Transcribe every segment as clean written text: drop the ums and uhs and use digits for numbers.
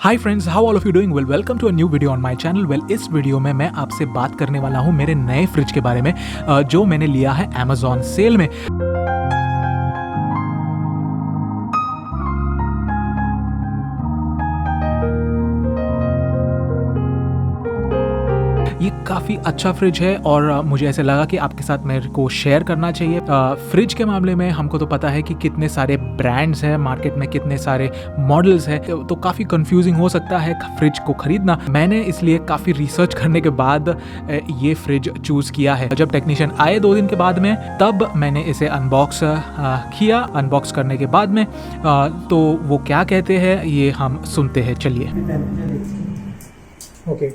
Hi friends, how all of you doing? Welcome to a new video on my channel. इस video में मैं आपसे बात करने वाला हूँ मेरे नए फ्रिज के बारे में जो मैंने लिया है अमेजॉन सेल में। ये काफ़ी अच्छा फ्रिज है और मुझे ऐसे लगा कि आपके साथ मेरे को शेयर करना चाहिए। फ्रिज के मामले में हमको तो पता है कि कितने सारे ब्रांड्स हैं मार्केट में, कितने सारे मॉडल्स हैं, तो काफ़ी कंफ्यूजिंग हो सकता है फ्रिज को खरीदना। मैंने इसलिए काफ़ी रिसर्च करने के बाद ये फ्रिज चूज़ किया है। जब टेक्नीशियन आए 2 दिन के बाद में, तब मैंने इसे अनबॉक्स किया। अनबॉक्स करने के बाद में तो वो क्या कहते हैं ये हम सुनते हैं, चलिए। ओके,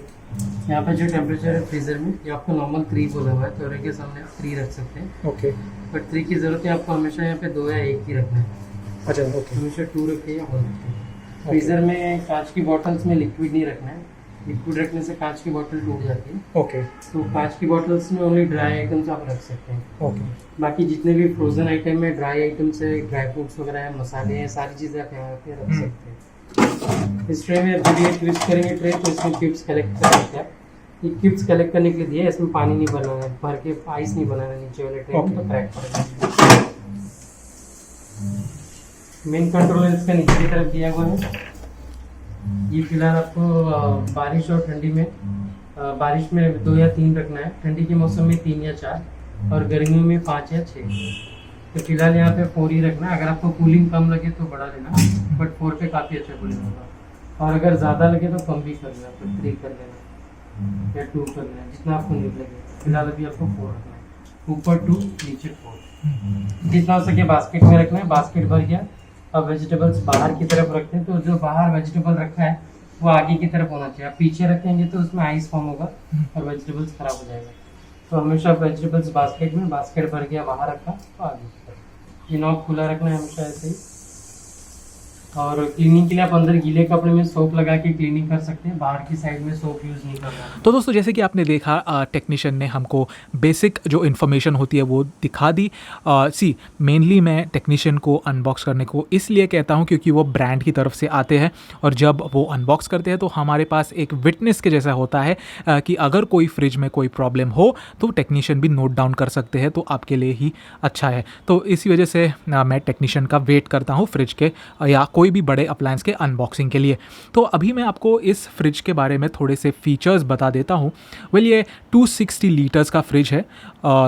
यहाँ पे जो टेम्परेचर है फ्रीजर में, ये आपको नॉर्मल 3 बोला हुआ है, तो के सामने 3 रख सकते हैं। ओके, बट 3 की ज़रूरत है आपको हमेशा यहाँ पे 2 या 1 ही रखना है। अच्छा, ओके। हमेशा 2 रखिए या 1 रखिए। फ्रीजर में कांच की बॉटल्स में लिक्विड नहीं रखना है। लिक्विड रखने से कांच की बॉटल टूट जाती है। ओके, तो कांच की बॉटल्स में ओनली ड्राई आइटम्स आप रख सकते हैं। ओके, बाकी जितने भी फ्रोजन आइटम है, ड्राई आइटम्स है, ड्राई फ्रूट्स वगैरह है, मसाले हैं, सारी चीज़ें आप यहाँ पे रख सकते हैं। इस ट्रे में जब ये ट्विस्ट करेंगे ट्रे, तो इसमें क्यूब्स कलेक्ट कर सकते हैं। ये क्यूब्स कलेक्ट करने के लिए दिया है, इसमें पानी नहीं बनाना है, भर के आइस नहीं बनाना है नीचे वाले ट्रे में, तो क्रैक पड़ेगा। मेन कंट्रोल इसका नीचे की तरफ दिया हुआ है। ये फिलहाल आपको बारिश और ठंडी में, बारिश में 2 या 3 रखना है, ठंडी के मौसम में 3 या 4, और गर्मियों में 5 या 6। तो फिलहाल यहाँ पे 4 ही रखना है। अगर आपको कूलिंग कम लगे तो बढ़ा लेना, बट 4 पे काफ़ी अच्छा कूलिंग होगा। और अगर ज़्यादा लगे तो कम भी कर लेना, फिर 3 कर लेना या 2 कर लेना, जितना आपको नीट लगे। फिलहाल अभी आपको 4 रखना है, ऊपर 2 नीचे 4। जितना हो सके बास्केट में रखना है। बास्केट भर गया, अब वेजिटेबल्स बाहर की तरफ रखते हैं, तो जो बाहर वेजिटेबल रखा है वो आगे की तरफ होना चाहिए। आप पीछे रखेंगे तो उसमें आइस फॉर्म होगा और वेजिटेबल्स खराब हो जाएगा। तो हमेशा वेजिटेबल्स बास्केट में, बास्केट भर गया बाहर रखा तो आगे की तरफ। ये नॉब खुला रखना है हमेशा ऐसे ही। और क्लीनिंग के लिए आप अंदर गीले कपड़े में सोप लगा के क्लीनिंग कर सकते हैं, बाहर की साइड में सोप यूज़ नहीं करना है। तो दोस्तों, जैसे कि आपने देखा, टेक्नीशियन ने हमको बेसिक जो इन्फॉर्मेशन होती है वो दिखा दी। मेनली मैं टेक्नीशियन को अनबॉक्स करने को इसलिए कहता हूँ क्योंकि वो ब्रांड की तरफ से आते हैं, और जब वो अनबॉक्स करते हैं तो हमारे पास एक विटनेस के जैसा होता है कि अगर कोई फ्रिज में कोई प्रॉब्लम हो तो टेक्नीशियन भी नोट डाउन कर सकते हैं, तो आपके लिए ही अच्छा है। तो इसी वजह से मैं टेक्नीशियन का वेट करता हूँ फ्रिज के या कोई भी बड़े अप्लायंस के अनबॉक्सिंग के लिए। तो अभी मैं आपको इस फ्रिज के बारे में थोड़े से फीचर्स बता देता हूँ। ये 260 लीटर्स का फ्रिज है।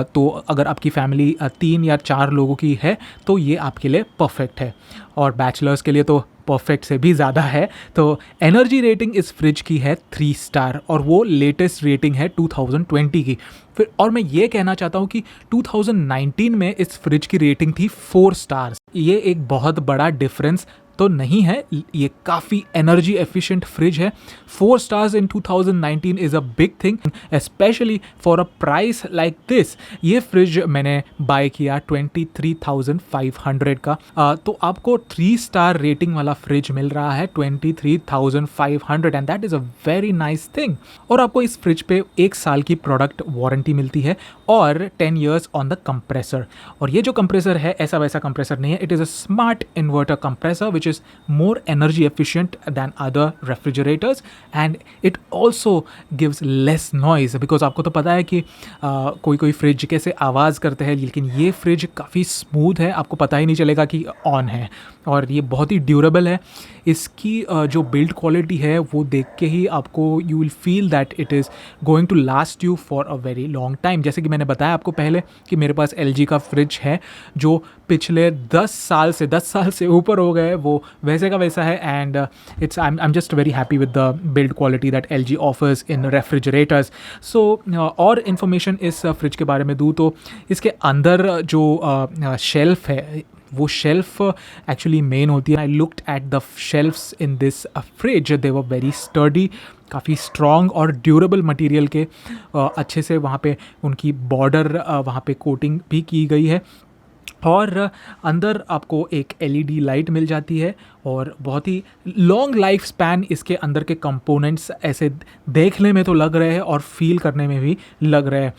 तो अगर आपकी फैमिली 3 या 4 लोगों की है तो ये आपके लिए परफेक्ट है, और बैचलर्स के लिए तो परफेक्ट से भी ज़्यादा है। तो एनर्जी रेटिंग इस फ्रिज की है 3 स्टार, और वो लेटेस्ट रेटिंग है 2020 की। फिर और मैं ये कहना चाहता हूँ कि 2019 में इस फ्रिज की रेटिंग थी 4 स्टार्स। ये एक बहुत बड़ा डिफरेंस तो नहीं है, ये काफ़ी एनर्जी एफिशिएंट फ्रिज है। 4 stars in 2019 is a big thing, specially for a price like this. ये फ्रिज मैंने बाय किया 23,500 का। तो आपको 3 स्टार रेटिंग वाला फ्रिज मिल रहा है 23,500, and that is a very nice thing. और आपको इस फ्रिज पे 1 साल की प्रोडक्ट वारंटी मिलती है और 10 years ऑन द कंप्रेसर। और ये जो कंप्रेसर है ऐसा वैसा कंप्रेसर नहीं है, it is a smart inverter compressor which is more energy efficient than other refrigerators, and it also gives less noise, because आपको तो पता है कि कोई कोई फ्रिज कैसे आवाज़ करते हैं, लेकिन ये फ्रिज काफ़ी स्मूथ है, आपको पता ही नहीं चलेगा कि ऑन है। और ये बहुत ही ड्यूरेबल है। इसकी जो बिल्ड क्वालिटी है वो देख के ही आपको you will feel that it is going to last you for a very long time. जैसे कि मैंने बताया आपको पहले कि मेरे पास LG का फ्रिज है जो पिछले 10 साल से ऊपर हो गए, वो वैसे का वैसा है, and I am just very happy with the build quality that LG offers in refrigerators. So और इन्फॉर्मेशन इस फ्रिज के बारे में दूँ तो इसके अंदर जो शेल्फ है वो शेल्फ एक्चुअली मेन होती है। I looked at the shelfs in this fridge, they were very sturdy, काफ़ी स्ट्रॉन्ग और ड्यूरेबल मटेरियल के। अच्छे से वहाँ पे उनकी बॉर्डर वहाँ पे कोटिंग भी की गई है, और अंदर आपको एक LED लाइट मिल जाती है, और बहुत ही लॉन्ग लाइफ स्पैन इसके अंदर के कंपोनेंट्स ऐसे देखने में तो लग रहे हैं और फील करने में भी लग रहे हैं।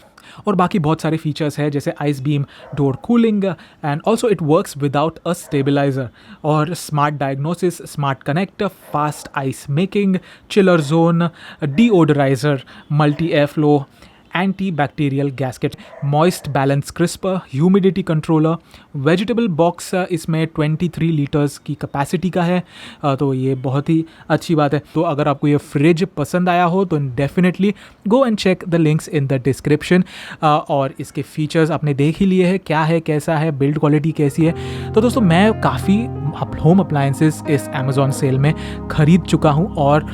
और बाकी बहुत सारे फीचर्स हैं जैसे ice beam door cooling and also it works without a stabiliser और smart diagnosis, smart connect, fast ice making, chiller zone, deodoriser, multi air flow, anti bacterial gasket, moist balance crisper, humidity controller, vegetable box इसमें 23 litres की capacity का है, तो ये बहुत ही अच्छी बात है। तो अगर आपको ये फ्रिज पसंद आया हो तो definitely go and check the links in the description. और इसके फीचर्स आपने देख ही लिए हैं, क्या है, कैसा है, बिल्ड क्वालिटी कैसी है। तो दोस्तों मैं काफ़ी होम अप्लायंसेस इस अमेज़ॉन सेल में ख़रीद चुका हूँ और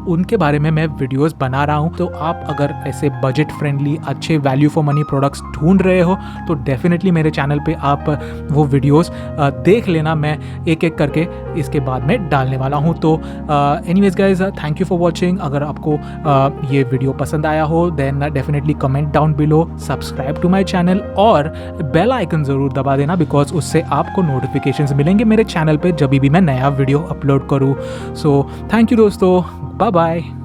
उनके बारे में मैं वीडियोस बना रहा हूँ। तो आप अगर ऐसे बजट फ्रेंडली अच्छे वैल्यू फॉर मनी प्रोडक्ट्स ढूंढ रहे हो तो डेफिनेटली मेरे चैनल पे आप वो वीडियोस देख लेना। मैं एक एक करके इसके बाद में डालने वाला हूँ। तो anyways guys, thank you for watching. अगर आपको ये वीडियो पसंद आया हो then definitely comment down below, subscribe to my channel और बेल आइकन ज़रूर दबा देना बिकॉज उससे आपको नोटिफिकेशंस मिलेंगे मेरे चैनल पे जब भी मैं नया वीडियो अपलोड करूँ। सो थैंक यू दोस्तों, बाय बाय।